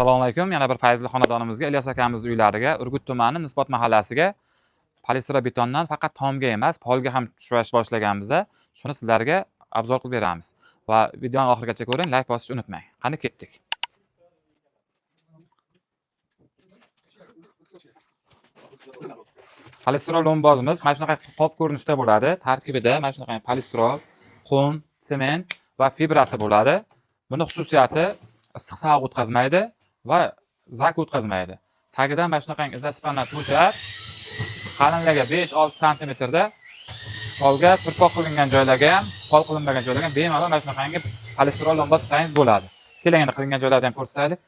Assalomu alaykum. Yana bir fayzli xonadonimizga, Ilyos akamizning uylariga, Urgut tumani Nisbot mahallasiga polistirobetondan faqat tomga emas, polga ham tushish boshlaganmiz. Shuni sizlarga obzor qilib beramiz. Va videoni oxirigacha ko'ring, like bosishni unutmang. Qani ketdik. Polistirol lombozimiz mana shunaqa qop ko'rinishda bo'ladi. Tarkibida mana shunaqa polistirol, qum, sement va fibrasi bo'ladi. Buni xususiyati issiq sovuq o'tkazmaydi va zak o'tkazmaydi. Tagidan mana shunaqa izospandan to'shab, qalinligi 5-6 sm da polga turpoq qilingan joylarga ham, pol qilinmagan joylarga ham bemalol mana shunaqangi polistirol lomboz qilsangiz bo'ladi. Keling, endi qilingan joylarni ham ko'rsataylik.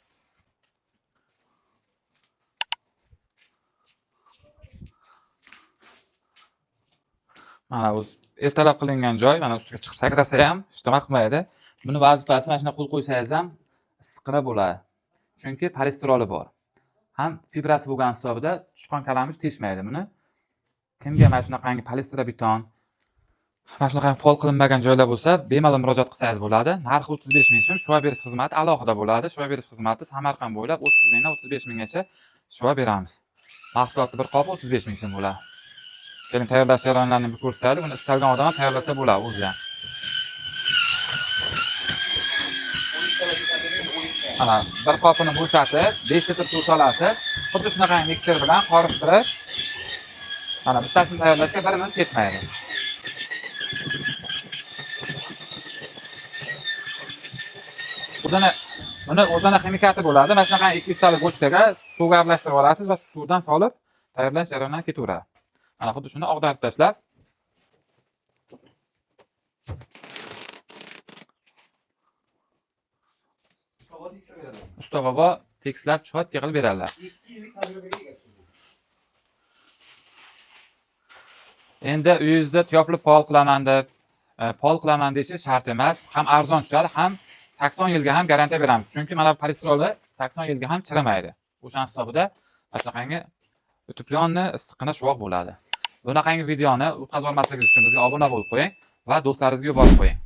Mana bu ertalab qilingan joy, mana ustiga chiqib sakrasa ham hech nima qilmaydi. Buni vazifasi mana shuna qo'l qo'ysangiz ham issiqroq bo'ladi. Chunki polistiroli bor. Ham fibrasi bo'lgan hisobida tushqon kalamish teshmaydi buni. Kimga mana shunaqangi polistirobeton, mana shunaqangi pol qilinmagan joylar bo'lsa, bemalol murojaat qilsangiz bo'ladi. Narxi 35 ming so'm, shuva berish xizmati alohida bo'ladi. Shuva berish xizmati Samarqand bo'ylab 30 mingdan 35 minggacha shuva beramiz. Mahsulotning bir qopi 35 ming so'm bo'ladi. Keling, tayyorlash jarayonlarini bir ko'rsataylik. Uni istalgan odam ham tayyorlasa bo'ladi o'zi ham. Mana bir qopini bo'shatib, 5 litr suv solasiz. Xuddi shunaqa mikser bilan qorishtirib, mana bittasini tayyorlashga 1 minut ketmaydi. Buni o'zini ximikati bo'ladi. Mana shunaqa 2 litr bochkaga suvga aralashtirib olasiz va shu suvdan solib tayyorlash jarayonidan ketaveradi. Mana xuddi shuni og'darib tashlab, usta bobo tekislab chotga qilib beradilar. Endi uyingizda tuyopli pol qilaman deyishingiz shart emas. Ham arzon tushadi, ham 80 yilga ham garantiya beramiz. Chunki mana polistirolni 80 yilga ham chirimaydi. O'shan hisobida mana shunaqangi tuplonni issiqqina shuvoq bo'ladi. Bunaqangi videoni o'tkazib olmasligingiz uchun bizga obuna bo'lib qo'ying va do'stlaringizga yuborib qo'ying.